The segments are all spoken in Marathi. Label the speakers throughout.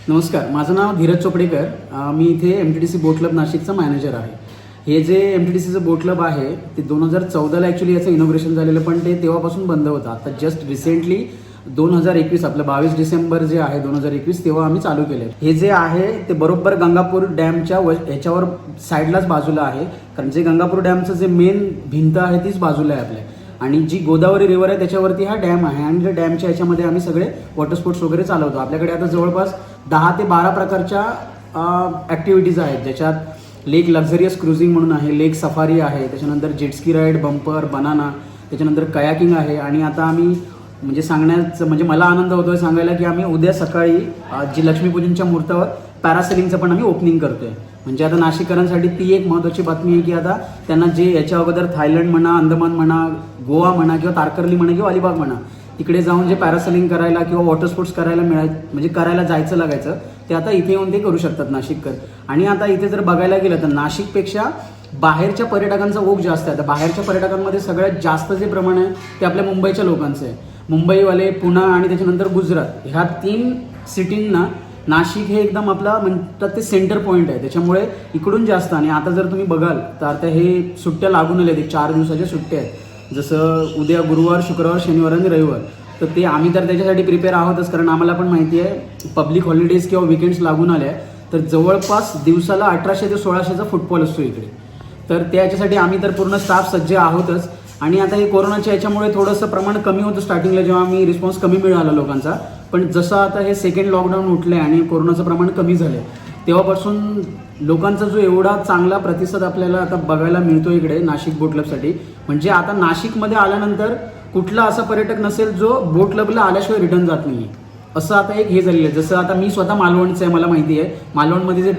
Speaker 1: नमस्कार, माझं नाव धीरज चोपडेकर. मी इथे MTDC बोट क्लब नाशिकचा मॅनेजर आहे. हे जे MTDCचं बोट क्लब आहे ते 2014ला ॲक्च्युली याचं इनॉग्रेशन झालेलं, पण ते तेव्हापासून बंद होतं. आता जस्ट रिसेंटली 2021 आपलं 22 डिसेंबर जे आहे 2021 तेव्हा आम्ही चालू केले. हे जे आहे ते बरोबर गंगापूर डॅमच्या ह्याच्यावर साईडलाच बाजूला आहे, कारण जे गंगापूर डॅमचं जे मेन भिंत आहे तीच बाजूला आहे आपल्या, आणि जी गोदावरी रिव्हर आहे त्याच्यावरती हा डॅम आहे. आणि त्या डॅमच्या ह्याच्यामध्ये आम्ही सगळे वॉटर स्पोर्ट्स वगैरे चालवतो. आपल्याकडे आता जवळपास 10 ते 12 प्रकारच्या ॲक्टिव्हिटीज आहेत, ज्याच्यात लेक लक्झरियस क्रुझिंग म्हणून आहे, लेक सफारी आहे, त्याच्यानंतर जेटस्की राईड, बंपर, बनाना, त्याच्यानंतर कयाकिंग आहे. आणि आता आम्ही म्हणजे मला आनंद होतोय सांगायला की आम्ही उद्या सकाळी जी लक्ष्मीपूजनच्या मुहूर्तावर पॅरासेलिंगचं पण आम्ही ओपनिंग करतोय. म्हणजे आता नाशिककरांसाठी ती एक महत्त्वाची बातमी आहे की आता त्यांना जे याच्या अगोदर थायलंड म्हणा, अंदमान म्हणा, गोवा म्हणा किंवा तारकर्ली म्हणा किंवा अलिबाग म्हणा, तिकडे जाऊन जे पॅरासेलिंग करायला किंवा वॉटर स्पोर्ट्स करायला जायचं लागायचं, ते आता इथे येऊन ते करू शकतात नाशिककर. आणि आता इथे जर बघायला गेलं तर नाशिकपेक्षा बाहेरच्या पर्यटकांचा ओघ जास्त आहे. आता बाहेरच्या पर्यटकांमध्ये सगळ्यात जास्त जे प्रमाण आहे ते आपल्या मुंबईच्या लोकांचं आहे. मुंबईवाले, पुणे आणि त्याच्यानंतर गुजरात, ह्या 3 सिटींना नाशिक हे एकदम आपला म्हणतात ते सेंटर पॉईंट आहे, त्याच्यामुळे इकडून जास्त. आणि आता जर तुम्ही बघाल तर आता हे सुट्ट्या लागून आल्या, 4 दिवसाच्या सुट्ट्या आहेत, जसं उद्या गुरुवार, शुक्रवार, शनिवार आणि रविवार. तर ते आम्ही तर त्याच्यासाठी प्रिपेअर आहोतच, कारण आम्हाला पण माहिती आहे पब्लिक हॉलिडेज किंवा विकेंड्स लागून आल्या, तर जवळपास दिवसाला 1800 ते 1600चा फुटबॉल असतो इकडे. तर त्याच्यासाठी आम्ही तर पूर्ण स्टाफ सज्ज आहोतच. आणि आता हे कोरोनाच्या याच्यामुळे थोडंसं प्रमाण कमी होतं स्टार्टिंगला, जेव्हा आम्ही रिस्पॉन्स कमी मिळाला लोकांचा. पण जसं आता हे सेकंड लॉकडाऊन उठलं आहे आणि कोरोनाचं प्रमाण कमी झालं आहे, तेव्हापासून लोकांचा जो एवढा चांगला प्रतिसाद आपल्याला आता बघायला मिळतो इकडे नाशिक बोट क्लबसाठी. म्हणजे आता नाशिकमध्ये आल्यानंतर कुठला असा पर्यटक नसेल जो बोट क्लबला आल्याशिवाय रिटर्न जात नाही आहे, असं आता एक हे झालेलं आहे. जसं आता मी स्वतः मालवणचं आहे, मला माहिती आहे मालवणमध्ये जे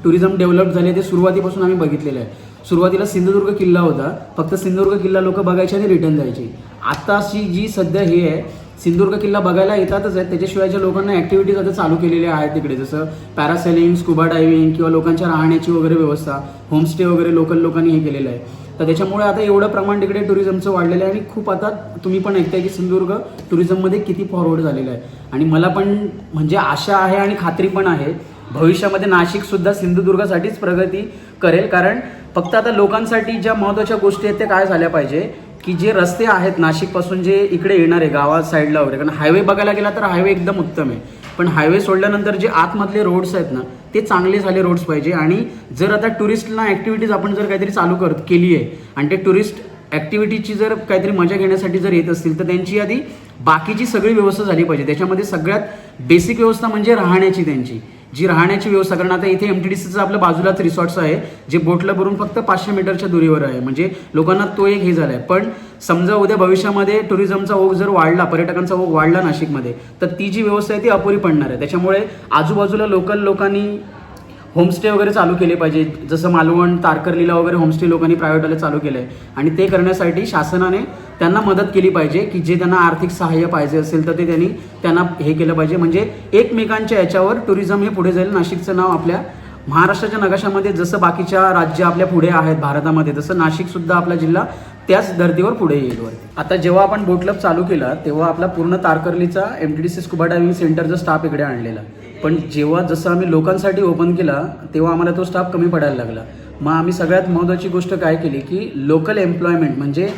Speaker 1: टुरिझम डेव्हलप झाले ते सुरुवातीपासून आम्ही बघितलेलं आहे. सुरुवातीला सिंधुदुर्ग किल्ला होता, फक्त सिंधुदुर्ग किल्ला लोक बघायचे आणि रिटर्न जायचे. आताशी जी सध्या हे आहे, सिंधुदुर्ग किल्ला बघायला येतातच आहेत, त्याच्याशिवायच्या लोकांना ॲक्टिव्हिटीज आता चालू केलेल्या आहेत तिकडे, जसं पॅरासेलिंग, स्कुबा डायव्हिंग किंवा लोकांच्या राहण्याची वगैरे व्यवस्था, होमस्टे वगैरे लोकल लोकांनी हे केलेलं आहे. तर त्याच्यामुळे आता एवढं प्रमाण तिकडे टुरिझमचं वाढलेलं आहे. आणि खूप आता तुम्ही पण ऐकताय की सिंधुदुर्ग टुरिझममध्ये किती फॉरवर्ड झालेलं आहे. आणि मला पण म्हणजे आशा आहे आणि खात्री पण आहे भविष्यामध्ये नाशिकसुद्धा सिंधुदुर्गासाठीच प्रगती करेल. कारण फक्त आता लोकांसाठी ज्या महत्त्वाच्या गोष्टी आहेत त्या काय झाल्या पाहिजे की जे रस्ते आहेत नाशिकपासून जे इकडे येणार आहे गावात साईडला वगैरे, कारण हायवे बघायला गेला तर हायवे एकदम उत्तम आहे, पण हायवे सोडल्यानंतर जे आतमधले रोड्स आहेत ना ते चांगले झाले रोड्स पाहिजे. आणि जर आता टुरिस्टला ॲक्टिव्हिटीज आपण जर काहीतरी चालू केली आहे आणि ते टुरिस्ट ॲक्टिव्हिटीची जर काहीतरी मजा घेण्यासाठी जर येत असतील तर त्यांची आधी बाकीची सगळी व्यवस्था झाली पाहिजे. त्याच्यामध्ये सगळ्यात बेसिक व्यवस्था म्हणजे राहण्याची, त्यांची जी राहण्याची व्यवस्था. कारण आता इथे MTDCचं आपल्या बाजूलाच रिसॉर्ट्स आहे जे बोट क्लबवरून फक्त 500 मीटरच्या दुरीवर आहे, म्हणजे लोकांना तो एक हे झाला आहे. पण समजा उद्या भविष्यामध्ये टुरिझमचा ओघ जर वाढला, पर्यटकांचा ओघ वाढला नाशिकमध्ये, तर ती जी व्यवस्था आहे ती अपुरी पडणार आहे. त्याच्यामुळे आजूबाजूला लोकल लोकांनी होमस्टे वगैरे चालू केले पाहिजे, जसं मालवण, तारकर्लीला वगैरे होमस्टे लोकांनी प्रायव्हेटवाले चालू केलं आहे. आणि ते करण्यासाठी शासनाने त्यांना मदत केली पाहिजे की जे त्यांना आर्थिक सहाय्य पाहिजे असेल तर ते त्यांना हे केलं पाहिजे. म्हणजे एकमेकांच्या याच्यावर टुरिझम हे पुढे जाईल. नाशिकचं नाव आपल्या महाराष्ट्राच्या नकाशामध्ये जसं बाकीच्या राज्य आपल्या पुढे आहेत भारतामध्ये, तसं नाशिकसुद्धा आपला जिल्हा त्याच धर्तीवर पुढे येईल वरती. आता जेव्हा आपण बोट क्लब चालू केला तेव्हा आपला पूर्ण तारकर्लीचा MTDC स्कुबा डायव्हिंग सेंटरचा स्टाफ इकडे आणलेला, पण जेव्हा जसं आम्ही लोकांसाठी ओपन केला तेव्हा आम्हाला तो स्टाफ कमी पडायला लागला. मग आम्ही सगळ्यात महत्त्वाची गोष्ट काय केली की लोकल एम्प्लॉयमेंट, म्हणजे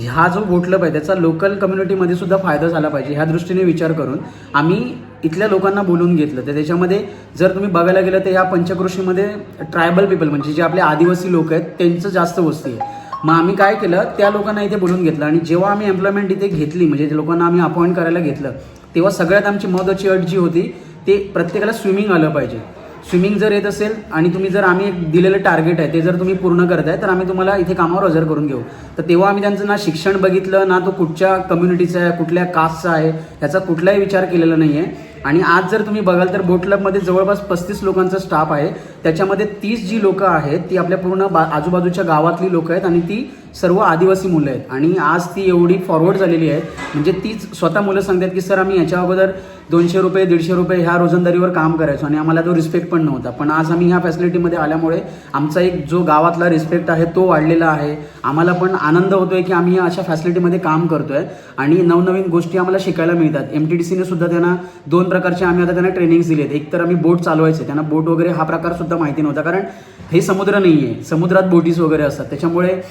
Speaker 1: हा जो बोट क्लब आहे त्याचा लोकल कम्युनिटीमध्ये सुद्धा फायदा झाला पाहिजे ह्या दृष्टीने विचार करून आम्ही इथल्या लोकांना बोलून घेतलं. तर त्याच्यामध्ये जर तुम्ही बघायला गेलं तर ह्या पंचक्रोशीमध्ये ट्रायबल पीपल म्हणजे जे आपले आदिवासी लोक आहेत त्यांचं जास्त वस्ती आहे. मग आम्ही काय केलं, त्या लोकांना इथे बोलून घेतलं. आणि जेव्हा आम्ही एम्प्लॉयमेंट इथे घेतली, म्हणजे लोकांना आम्ही अपॉइंट करायला घेतलं, तेव्हा सगळ्यात आमची महत्त्वाची अट जी होती ते प्रत्येकाला स्विमिंग आलं पाहिजे. स्विमिंग जर येत असेल आणि तुम्ही जर आम्ही एक दिलेलं टार्गेट आहे ते जर तुम्ही पूर्ण करताय तर आम्ही तुम्हाला इथे कामावर हजर करून घेऊ. तर तेव्हा आम्ही त्यांचं ना शिक्षण बघितलं, ना तो कुठच्या कम्युनिटीचा आहे, कुठल्या कास्टचा आहे, याचा कुठलाही विचार केलेला नाही आहे. आणि आज जर तुम्ही बघाल तर बोट क्लबमध्ये जवळपास 35 लोकांचा स्टाफ आहे, त्याच्यामध्ये 30 जी लोकं आहेत ती आपल्या पूर्ण आजूबाजूच्या गावातली लोकं आहेत आणि ती सर्व आदिवासी मुलं आहेत. आणि आज ती एवढी फॉरवर्ड झालेली आहे, म्हणजे तीच स्वतः मुलं सांगतात की सर आम्ही याच्या अगोदर 200 रुपये 150 रुपये ह्या रोजंदारीवर काम करायचो आणि आम्हाला तो रिस्पेक्ट पण नव्हता, पण आज आम्ही ह्या फॅसिलिटीमध्ये आल्यामुळे आमचा एक जो गावातला रिस्पेक्ट आहे तो वाढलेला आहे. आम्हाला पण आनंद होतोय की आम्ही अशा फॅसिलिटीमध्ये काम करतोय आणि नवनवीन गोष्टी आम्हाला शिकायला मिळतात. MTDCने सुद्धा त्यांना 2 2 प्रकारचे आम्ही आता त्यांना ट्रेनिंग्स दिलेत. एक तर आम्ही बोट चालवायचे, त्यांना बोट वगैरे हा प्रकार सुद्धा माहिती नव्हता, कारण हे समुद्र नाही आहे, समुद्रात बोटीज वगैरे असतात. त्याच्यामुळे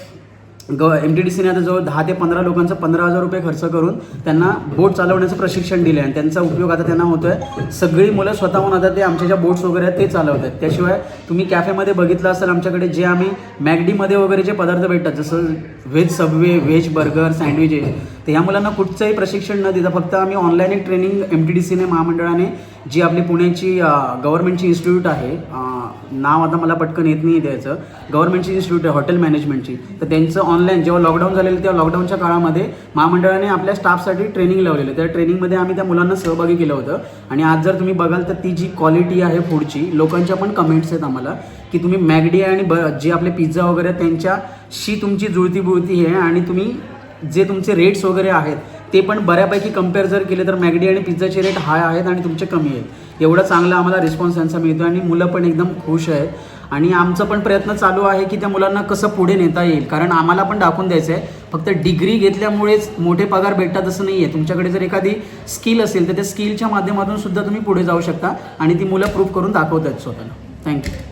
Speaker 1: MTDCने आता जवळ 10 ते 15 लोकांचं 15,000 रुपये खर्च करून त्यांना बोट चालवण्याचं प्रशिक्षण दिलं आहे आणि त्यांचा उपयोग आता त्यांना होतो आहे. सगळी मुलं स्वतःहून आता ते आमच्या ज्या बोट्स वगैरे आहेत ते चालवतात. त्याशिवाय तुम्ही कॅफेमध्ये बघितलं असेल आमच्याकडे जे आम्ही मॅगडीमध्ये वगैरे जे पदार्थ भेटतात, जसं veg Subway, veg burger, sandwiches, तर ह्या मुलांना कुठचंही प्रशिक्षण न देता फक्त आम्ही ऑनलाईन एक ट्रेनिंग MTDCने महामंडळाने जी आपली पुण्याची गव्हर्नमेंटची इन्स्टिट्यूट आहे, नाव आता मला पटकन येत नाही त्याचं, गव्हर्नमेंटची इन्स्टिट्यूट आहे हॉटेल मॅनेजमेंटची, तर त्यांचं ऑनलाईन जेव्हा लॉकडाऊन झालेलं तेव्हा लॉकडाऊनच्या काळामध्ये महामंडळाने आपल्या स्टाफसाठी ट्रेनिंग लावलेलं. त्या ट्रेनिंगमध्ये आम्ही त्या मुलांना सहभागी केलं होतं. आणि आज जर तुम्ही बघाल तर ती जी क्वालिटी आहे फूडची, लोकांच्या पण कमेंट्स आहेत आम्हाला की तुम्ही मॅगडी आणि जे आपले पिझ्झा वगैरे त्यांच्याशी तुमची जुळती आहे आणि तुम्ही जे तुमचे रेट्स वगैरे आहेत ते पण बऱ्यापैकी कम्पेअर जर केले तर मॅगडी आणि पिझ्झाचे रेट हाय आहेत आणि तुमचे कमी आहेत. एवढं चांगला आम्हाला रिस्पॉन्स यांचा मिळतो आणि मुलं पण एकदम खुश आहेत. आणि आमचा पण प्रयत्न चालू आहे की त्या मुलांना कसं पुढे नेता येईल, कारण आम्हाला पण दाखवून द्यायचं आहे फक्त डिग्री घेतल्यामुळेच मोठे पगार भेटतात असं नाही आहे. तुमच्याकडे जर एखादी स्किल असेल तर त्या स्किलच्या माध्यमातून सुद्धा तुम्ही पुढे जाऊ शकता आणि ती मुलं प्रूव्ह करून दाखवतात स्वतःला. थँक्यू.